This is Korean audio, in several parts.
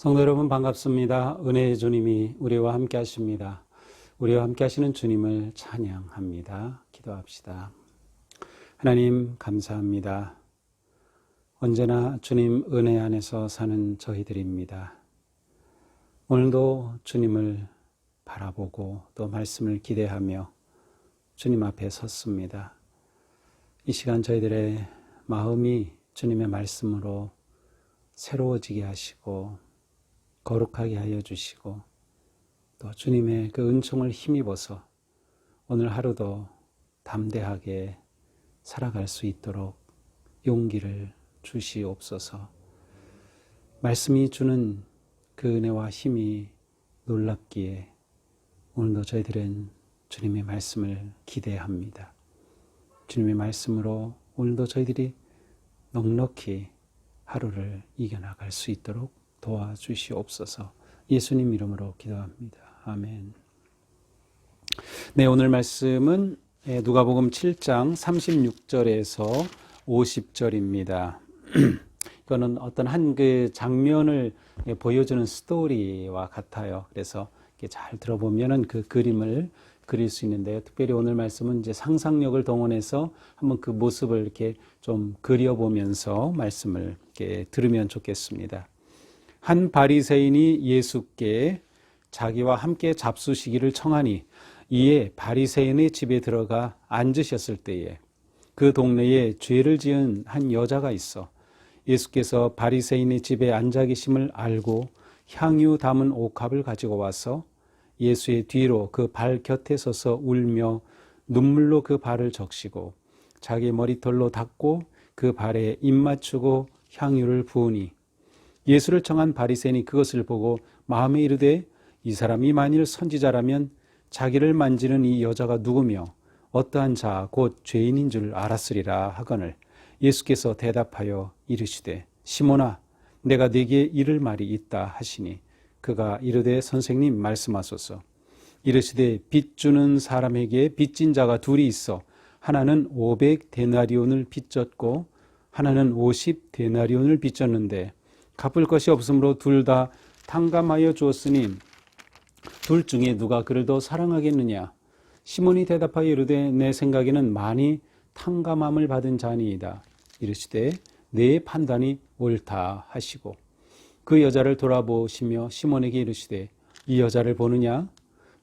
성도 여러분 반갑습니다. 은혜의 주님이 우리와 함께 하십니다. 우리와 함께 하시는 주님을 찬양합니다. 기도합시다. 하나님 감사합니다. 언제나 주님 은혜 안에서 사는 저희들입니다. 오늘도 주님을 바라보고 또 말씀을 기대하며 주님 앞에 섰습니다. 이 시간 저희들의 마음이 주님의 말씀으로 새로워지게 하시고 거룩하게 하여 주시고 또 주님의 그 은총을 힘입어서 오늘 하루도 담대하게 살아갈 수 있도록 용기를 주시옵소서. 말씀이 주는 그 은혜와 힘이 놀랍기에 오늘도 저희들은 주님의 말씀을 기대합니다. 주님의 말씀으로 오늘도 저희들이 넉넉히 하루를 이겨나갈 수 있도록 도와주시옵소서. 예수님 이름으로 기도합니다. 아멘. 네, 오늘 말씀은 누가복음 7장 36절에서 50절입니다. 이거는 어떤 한 그 장면을 보여주는 스토리와 같아요. 그래서 잘 들어보면은 그 그림을 그릴 수 있는데요. 특별히 오늘 말씀은 이제 상상력을 동원해서 한번 그 모습을 이렇게 좀 그려보면서 말씀을 이렇게 들으면 좋겠습니다. 한 바리새인이 예수께 자기와 함께 잡수시기를 청하니 이에 바리새인의 집에 들어가 앉으셨을 때에 그 동네에 죄를 지은 한 여자가 있어 예수께서 바리새인의 집에 앉아 계심을 알고 향유 담은 옥합을 가지고 와서 예수의 뒤로 그 발 곁에 서서 울며 눈물로 그 발을 적시고 자기 머리털로 닦고 그 발에 입 맞추고 향유를 부으니 예수를 청한 바리새인이 그것을 보고 마음에 이르되 이 사람이 만일 선지자라면 자기를 만지는 이 여자가 누구며 어떠한 자 곧 죄인인 줄 알았으리라 하거늘 예수께서 대답하여 이르시되 시몬아 내가 네게 이를 말이 있다 하시니 그가 이르되 선생님 말씀하소서. 이르시되 빚 주는 사람에게 빚진 자가 둘이 있어 하나는 500데나리온을 빚졌고 하나는 50데나리온을 빚졌는데 갚을 것이 없으므로 둘 다 탕감하여 주었으니 둘 중에 누가 그를 더 사랑하겠느냐. 시몬이 대답하여 이르되 내 생각에는 많이 탕감함을 받은 자니이다. 이르시되 내 판단이 옳다 하시고 그 여자를 돌아보시며 시몬에게 이르시되 이 여자를 보느냐.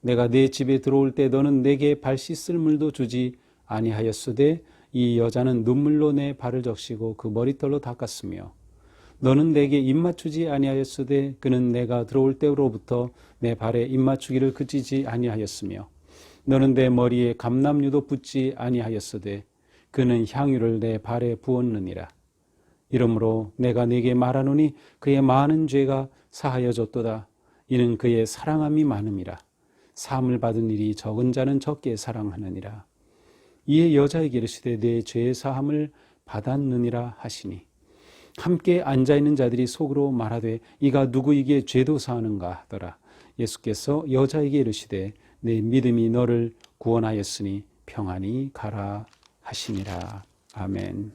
내가 내 집에 들어올 때 너는 내게 발 씻을 물도 주지 아니하였으되 이 여자는 눈물로 내 발을 적시고 그 머리털로 닦았으며 너는 내게 입 맞추지 아니하였으되 그는 내가 들어올 때로부터 내 발에 입 맞추기를 그치지 아니하였으며 너는 내 머리에 감람유도 붓지 아니하였으되 그는 향유를 내 발에 부었느니라. 이러므로 내가 네게 말하노니 그의 많은 죄가 사하여졌도다. 이는 그의 사랑함이 많음이라. 사함을 받은 일이 적은 자는 적게 사랑하느니라. 이에 여자에게 이르시되 내 죄의 사함을 받았느니라 하시니 함께 앉아있는 자들이 속으로 말하되 이가 누구에게 죄도 사하는가 하더라. 예수께서 여자에게 이르시되 내 믿음이 너를 구원하였으니 평안히 가라 하시니라. 아멘.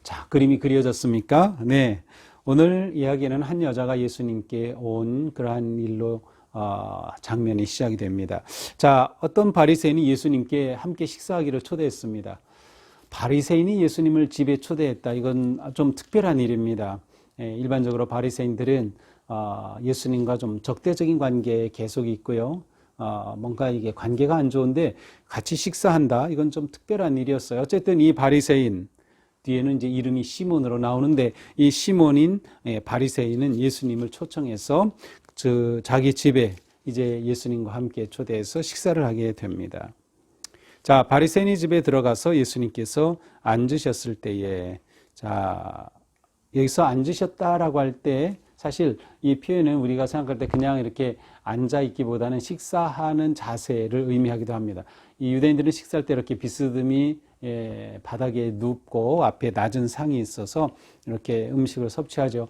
자, 그림이 그려졌습니까? 네. 오늘 이야기는 한 여자가 예수님께 온 그러한 일로 장면이 시작이 됩니다. 자, 어떤 바리새인이 예수님께 함께 식사하기를 초대했습니다. 바리새인이 예수님을 집에 초대했다. 이건 좀 특별한 일입니다. 일반적으로 바리새인들은 예수님과 좀 적대적인 관계에 계속 있고요. 뭔가 이게 관계가 안 좋은데 같이 식사한다. 이건 좀 특별한 일이었어요. 어쨌든 이 바리새인 뒤에는 이제 이름이 시몬으로 나오는데 이 시몬인 바리새인은 예수님을 초청해서 자기 집에 이제 예수님과 함께 초대해서 식사를 하게 됩니다. 자, 바리새인의 집에 들어가서 예수님께서 앉으셨을 때에, 자, 여기서 앉으셨다라고 할 때 사실 이 표현은 우리가 생각할 때 그냥 이렇게 앉아 있기보다는 식사하는 자세를 의미하기도 합니다. 이 유대인들은 식사할 때 이렇게 비스듬히 바닥에 눕고 앞에 낮은 상이 있어서 이렇게 음식을 섭취하죠.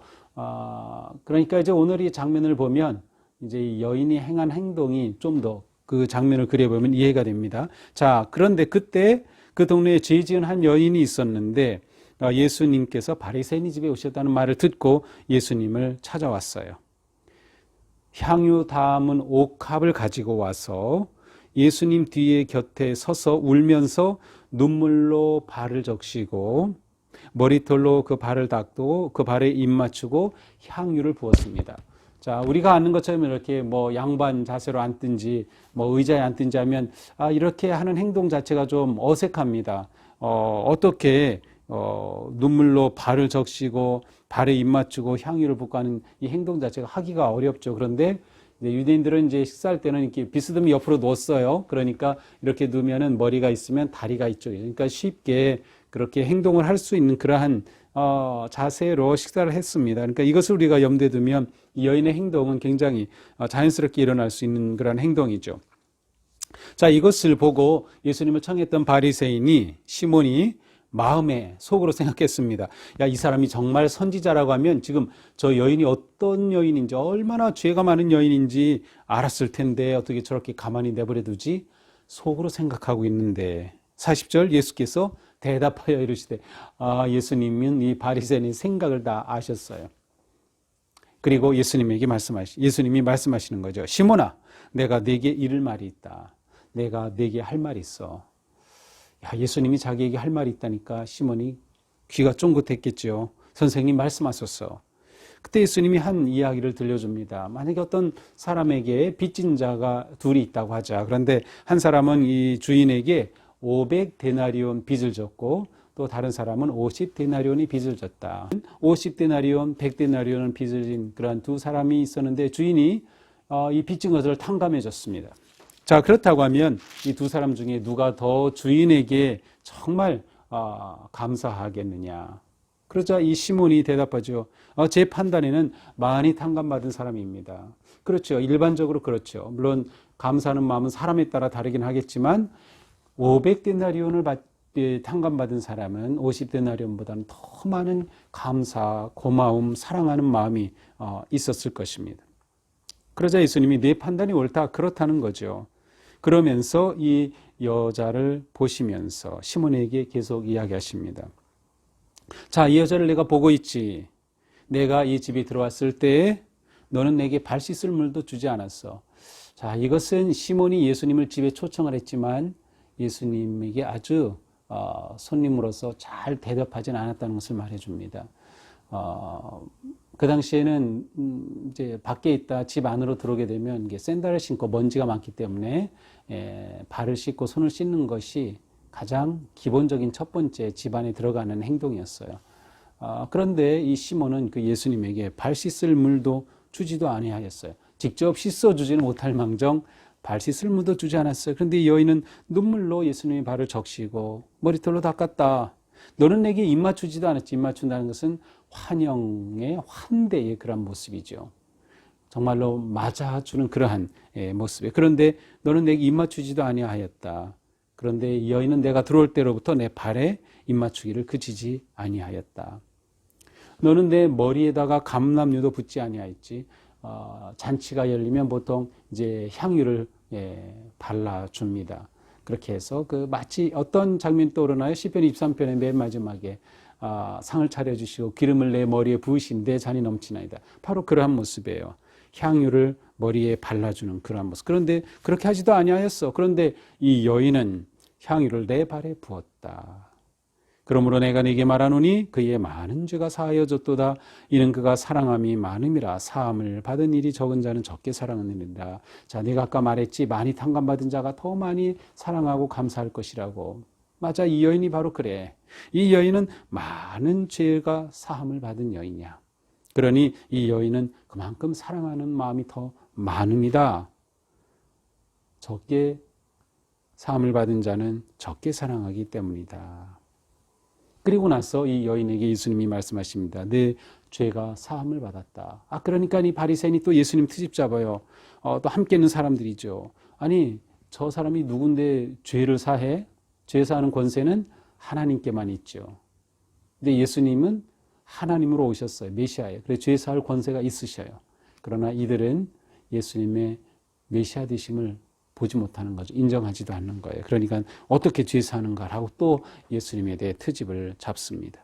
그러니까 이제 오늘 이 장면을 보면 이제 이 여인이 행한 행동이 좀 더 그 장면을 그려보면 이해가 됩니다. 자, 그런데 그때 그 동네에 죄 지은 한 여인이 있었는데 예수님께서 바리새인 집에 오셨다는 말을 듣고 예수님을 찾아왔어요. 향유 담은 옥합을 가지고 와서 예수님 뒤에 곁에 서서 울면서 눈물로 발을 적시고 머리털로 그 발을 닦고 그 발에 입 맞추고 향유를 부었습니다. 자, 우리가 아는 것처럼 이렇게 뭐 양반 자세로 앉든지 뭐 의자에 앉든지 하면 이렇게 하는 행동 자체가 좀 어색합니다. 어떻게 눈물로 발을 적시고 발에 입 맞추고 향유를 붓고 하는 이 행동 자체가 하기가 어렵죠. 그런데 유대인들은 이제 식사할 때는 이렇게 비스듬히 옆으로 놓았어요. 그러니까 이렇게 누우면은 머리가 있으면 다리가 이쪽에. 그러니까 쉽게 그렇게 행동을 할 수 있는 그러한 자세로 식사를 했습니다. 그러니까 이것을 우리가 염두에 두면 이 여인의 행동은 굉장히 자연스럽게 일어날 수 있는 그런 행동이죠. 자, 이것을 보고 예수님을 청했던 바리새인이 시몬이 마음에 속으로 생각했습니다. 야, 이 사람이 정말 선지자라고 하면 지금 저 여인이 어떤 여인인지 얼마나 죄가 많은 여인인지 알았을 텐데 어떻게 저렇게 가만히 내버려 두지? 속으로 생각하고 있는데 40절 예수께서 대답하여 이르시되 예수님은 이 바리새인의 생각을 다 아셨어요. 그리고 예수님이 말씀하시는 거죠. 시몬아, 내가 네게 이를 말이 있다. 내가 네게 할 말이 있어. 야, 예수님이 자기에게 할 말이 있다니까 시몬이 귀가 쫑긋했겠죠. 선생님 말씀하셨어. 그때 예수님이 한 이야기를 들려줍니다. 만약에 어떤 사람에게 빚진 자가 둘이 있다고 하자. 그런데 한 사람은 이 주인에게 500데나리온 빚을 졌고 또 다른 사람은 50데나리온이 빚을 졌다. 50데나리온, 100데나리온은 빚을 진 그러한 두 사람이 있었는데 주인이 이 빚진 것을 탕감해 줬습니다. 자, 그렇다고 하면 이 두 사람 중에 누가 더 주인에게 정말 감사하겠느냐. 그러자 이 시몬이 대답하죠. 제 판단에는 많이 탕감받은 사람입니다. 그렇죠. 일반적으로 그렇죠. 물론 감사하는 마음은 사람에 따라 다르긴 하겠지만 500데나리온을 탕감받은 사람은 50데나리온보다는 더 많은 감사, 고마움, 사랑하는 마음이 있었을 것입니다. 그러자 예수님이 내 판단이 옳다, 그렇다는 거죠. 그러면서 이 여자를 보시면서 시몬에게 계속 이야기하십니다. 자, 이 여자를 내가 보고 있지. 내가 이 집에 들어왔을 때에 너는 내게 발 씻을 물도 주지 않았어. 자, 이것은 시몬이 예수님을 집에 초청을 했지만 예수님에게 아주 손님으로서 잘 대접하지는 않았다는 것을 말해줍니다. 그 당시에는 이제 밖에 있다 집 안으로 들어오게 되면 이게 샌들을 신고 먼지가 많기 때문에 발을 씻고 손을 씻는 것이 가장 기본적인 첫 번째 집 안에 들어가는 행동이었어요. 그런데 이 시몬은 그 예수님에게 발 씻을 물도 주지도 아니하였어요. 직접 씻어주지는 못할 망정 발 씻을 물도 주지 않았어요. 그런데 이 여인은 눈물로 예수님의 발을 적시고 머리털로 닦았다. 너는 내게 입 맞추지도 않았지. 입 맞춘다는 것은 환영의 환대의 그런 모습이죠. 정말로 맞아주는 그러한 모습이에요. 그런데 너는 내게 입 맞추지도 아니하였다. 그런데 이 여인은 내가 들어올 때로부터 내 발에 입 맞추기를 그치지 아니하였다. 너는 내 머리에다가 감람유도 붓지 아니하였지. 잔치가 열리면 보통 이제 향유를 발라줍니다. 그렇게 해서 그 마치 어떤 장면이 떠오르나요? 시편 23편의 맨 마지막에 상을 차려주시고 기름을 내 머리에 부으신 내 잔이 넘치나이다. 바로 그러한 모습이에요. 향유를 머리에 발라주는 그러한 모습. 그런데 그렇게 하지도 아니하였어. 그런데 이 여인은 향유를 내 발에 부었다. 그러므로 내가 네게 말하노니 그의 많은 죄가 사하여졌도다. 이는 그가 사랑함이 많음이라. 사함을 받은 일이 적은 자는 적게 사랑하느니라. 자, 내가 아까 말했지 많이 탕감받은 자가 더 많이 사랑하고 감사할 것이라고. 맞아, 이 여인이 바로 그래. 이 여인은 많은 죄가 사함을 받은 여인이야. 그러니 이 여인은 그만큼 사랑하는 마음이 더 많음이다. 적게 사함을 받은 자는 적게 사랑하기 때문이다. 그리고 나서 이 여인에게 예수님이 말씀하십니다. 내 죄가 사함을 받았다. 그러니까 이 바리새인이 또 예수님 트집 잡아요. 또 함께 있는 사람들이죠. 아니, 저 사람이 누군데 죄를 사해? 죄 사하는 권세는 하나님께만 있죠. 근데 예수님은 하나님으로 오셨어요. 메시아예요. 그래서 죄 사할 권세가 있으셔요. 그러나 이들은 예수님의 메시아 되심을 보지 못하는 거죠. 인정하지도 않는 거예요. 그러니까 어떻게 죄 사는가 하고 또 예수님에 대해 트집을 잡습니다.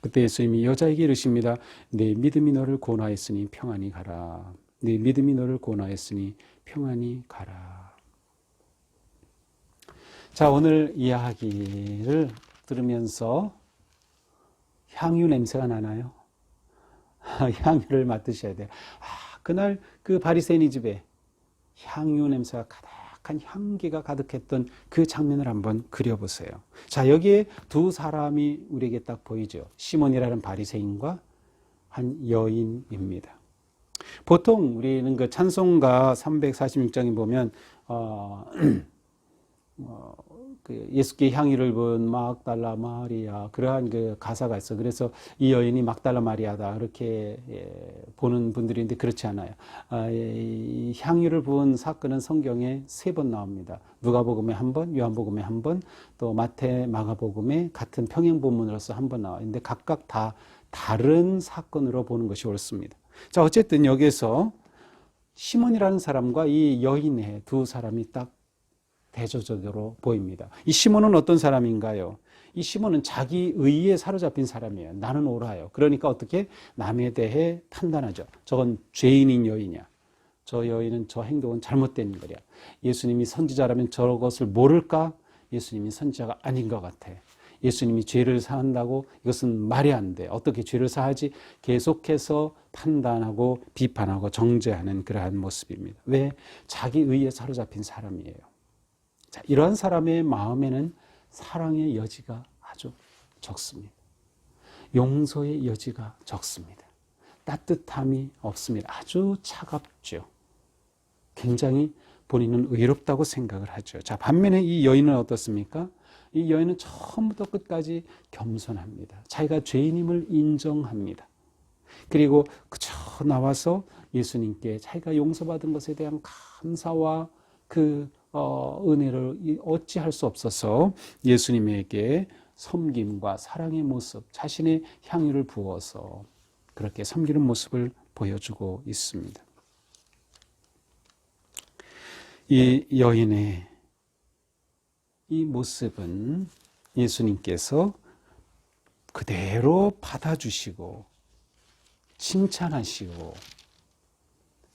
그때 예수님이 여자에게 이르십니다. 내 믿음이 너를 구원하였으니 평안히 가라. 내 믿음이 너를 구원하였으니 평안히 가라. 자, 오늘 이야기를 들으면서 향유 냄새가 나나요? 향유를 맡으셔야 돼요. 그날 그 바리새인의 집에 향유 냄새가 가득한 향기가 가득했던 그 장면을 한번 그려보세요. 자, 여기에 두 사람이 우리에게 딱 보이죠. 시몬이라는 바리새인과 한 여인입니다. 보통 우리는 그 찬송가 346장에 보면 그 예수께 향유를 부은 막달라 마리아, 그러한 그 가사가 있어. 그래서 이 여인이 막달라 마리아다 이렇게 보는 분들이 있는데 그렇지 않아요. 이 향유를 부은 사건은 성경에 3번 나옵니다. 누가복음에 1번, 요한복음에 1번, 또 마태, 마가복음에 같은 평행 본문으로서 1번 나와요. 근데 각각 다 다른 사건으로 보는 것이 옳습니다. 자, 어쨌든 여기에서 시몬이라는 사람과 이 여인의 두 사람이 딱 대조적으로 보입니다. 이 시몬은 어떤 사람인가요? 이 시몬은 자기 의에 사로잡힌 사람이에요. 나는 옳아요. 그러니까 어떻게 남에 대해 판단하죠. 저건 죄인인 여인이야. 저 여인은 저 행동은 잘못된 거야. 예수님이 선지자라면 저것을 모를까? 예수님이 선지자가 아닌 것 같아. 예수님이 죄를 사한다고 이것은 말이 안 돼. 어떻게 죄를 사하지? 계속해서 판단하고 비판하고 정죄하는 그러한 모습입니다. 왜? 자기 의에 사로잡힌 사람이에요. 자, 이러한 사람의 마음에는 사랑의 여지가 아주 적습니다. 용서의 여지가 적습니다. 따뜻함이 없습니다. 아주 차갑죠. 굉장히 본인은 의롭다고 생각을 하죠. 자, 반면에 이 여인은 어떻습니까? 이 여인은 처음부터 끝까지 겸손합니다. 자기가 죄인임을 인정합니다. 그리고 그저 나와서 예수님께 자기가 용서받은 것에 대한 감사와 그 은혜를 어찌할 수 없어서 예수님에게 섬김과 사랑의 모습, 자신의 향유를 부어서 그렇게 섬기는 모습을 보여주고 있습니다. 이 여인의 이 모습은 예수님께서 그대로 받아주시고 칭찬하시고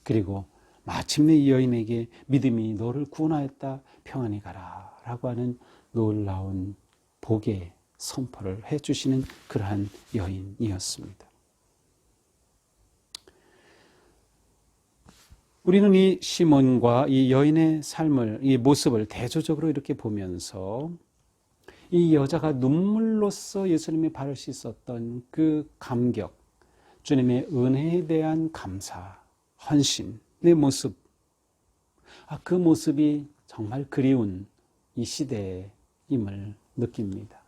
그리고 마침내 이 여인에게 믿음이 너를 구원하였다 평안히 가라 라고 하는 놀라운 복의 선포를 해주시는 그러한 여인이었습니다. 우리는 이 시몬과 이 여인의 삶을, 이 모습을 대조적으로 이렇게 보면서 이 여자가 눈물로써 예수님의 발을 씻었던 그 감격, 주님의 은혜에 대한 감사, 헌신의 모습, 그 모습이 정말 그리운 이 시대임을 느낍니다.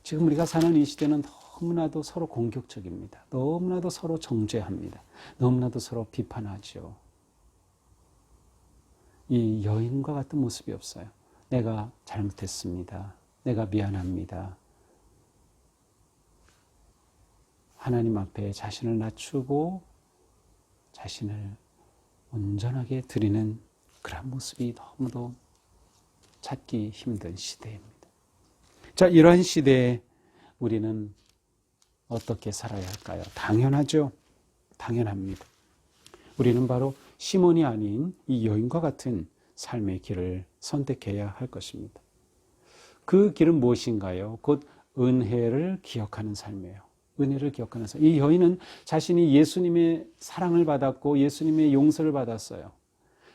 지금 우리가 사는 이 시대는 너무나도 서로 공격적입니다. 너무나도 서로 정죄합니다. 너무나도 서로 비판하죠. 이 여인과 같은 모습이 없어요. 내가 잘못했습니다. 내가 미안합니다. 하나님 앞에 자신을 낮추고 자신을 온전하게 드리는 그런 모습이 너무도 찾기 힘든 시대입니다. 자, 이러한 시대에 우리는 어떻게 살아야 할까요? 당연하죠. 당연합니다. 우리는 바로 시몬이 아닌 이 여인과 같은 삶의 길을 선택해야 할 것입니다. 그 길은 무엇인가요? 곧 은혜를 기억하는 삶이에요. 은혜를 기억하는 삶. 이 여인은 자신이 예수님의 사랑을 받았고 예수님의 용서를 받았어요.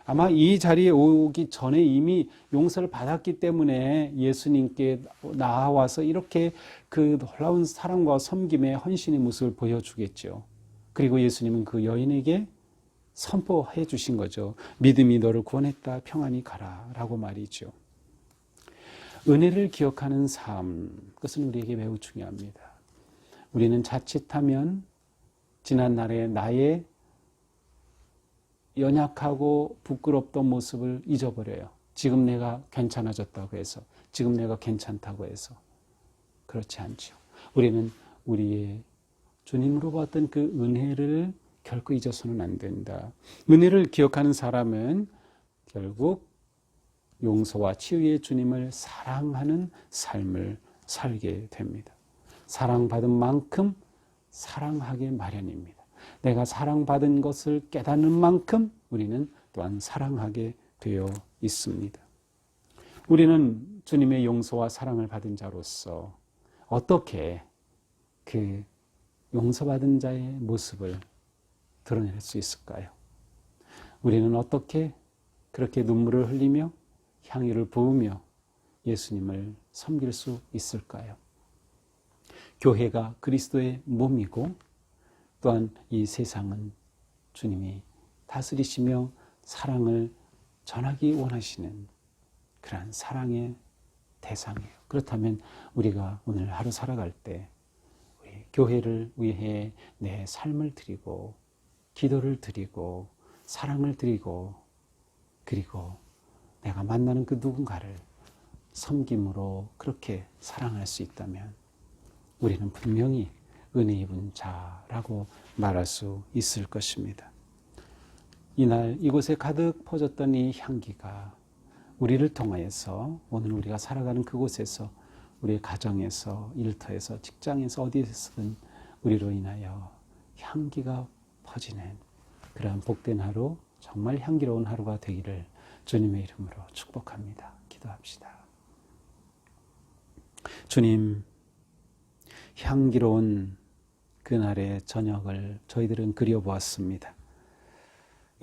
아마 이 자리에 오기 전에 이미 용서를 받았기 때문에 예수님께 나와서 이렇게 그 놀라운 사랑과 섬김의 헌신의 모습을 보여주겠죠. 그리고 예수님은 그 여인에게 선포해 주신 거죠. 믿음이 너를 구원했다 평안히 가라 라고 말이죠. 은혜를 기억하는 삶, 그것은 우리에게 매우 중요합니다. 우리는 자칫하면 지난날의 나의 연약하고 부끄럽던 모습을 잊어버려요. 지금 내가 괜찮아졌다고 해서, 지금 내가 괜찮다고 해서. 그렇지 않죠. 우리는 우리의 주님으로 받던 그 은혜를 결코 잊어서는 안 된다. 은혜를 기억하는 사람은 결국 용서와 치유의 주님을 사랑하는 삶을 살게 됩니다. 사랑받은 만큼 사랑하게 마련입니다. 내가 사랑받은 것을 깨닫는 만큼 우리는 또한 사랑하게 되어 있습니다. 우리는 주님의 용서와 사랑을 받은 자로서 어떻게 그 용서받은 자의 모습을 드러낼 수 있을까요? 우리는 어떻게 그렇게 눈물을 흘리며 향유를 부으며 예수님을 섬길 수 있을까요? 교회가 그리스도의 몸이고 또한 이 세상은 주님이 다스리시며 사랑을 전하기 원하시는 그러한 사랑의 대상이에요. 그렇다면 우리가 오늘 하루 살아갈 때 우리 교회를 위해 내 삶을 드리고 기도를 드리고 사랑을 드리고 그리고 내가 만나는 그 누군가를 섬김으로 그렇게 사랑할 수 있다면 우리는 분명히 은혜 입은 자라고 말할 수 있을 것입니다. 이날 이곳에 가득 퍼졌던 이 향기가 우리를 통하여서 오늘 우리가 살아가는 그곳에서 우리의 가정에서 일터에서 직장에서 어디에서든 우리로 인하여 향기가 퍼지는 그러한 복된 하루, 정말 향기로운 하루가 되기를 주님의 이름으로 축복합니다. 기도합시다. 주님, 향기로운 그날의 저녁을 저희들은 그려보았습니다.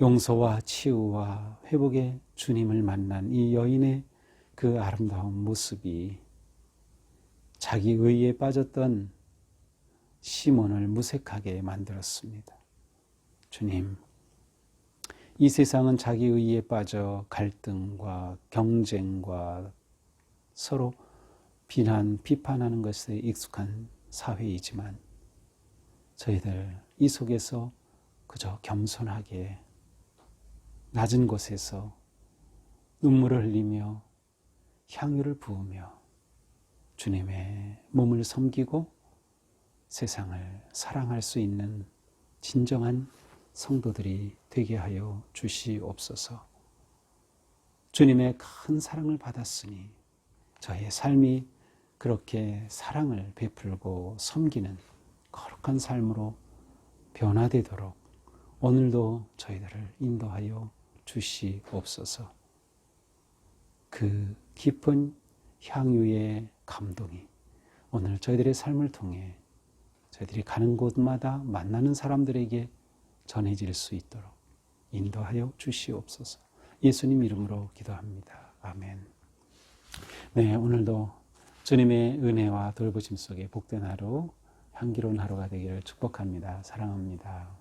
용서와 치유와 회복의 주님을 만난 이 여인의 그 아름다운 모습이 자기 의에 빠졌던 시몬을 무색하게 만들었습니다. 주님, 이 세상은 자기 의에 빠져 갈등과 경쟁과 서로 비난, 비판하는 것에 익숙한 사회이지만 저희들 이 속에서 그저 겸손하게 낮은 곳에서 눈물을 흘리며 향유를 부으며 주님의 몸을 섬기고 세상을 사랑할 수 있는 진정한 성도들이 되게 하여 주시옵소서. 주님의 큰 사랑을 받았으니 저의 삶이 그렇게 사랑을 베풀고 섬기는 거룩한 삶으로 변화되도록 오늘도 저희들을 인도하여 주시옵소서. 그 깊은 향유의 감동이 오늘 저희들의 삶을 통해 저희들이 가는 곳마다 만나는 사람들에게 전해질 수 있도록 인도하여 주시옵소서. 예수님 이름으로 기도합니다. 아멘. 네, 오늘도 주님의 은혜와 돌보심 속에 복된 하루, 향기로운 하루가 되기를 축복합니다. 사랑합니다.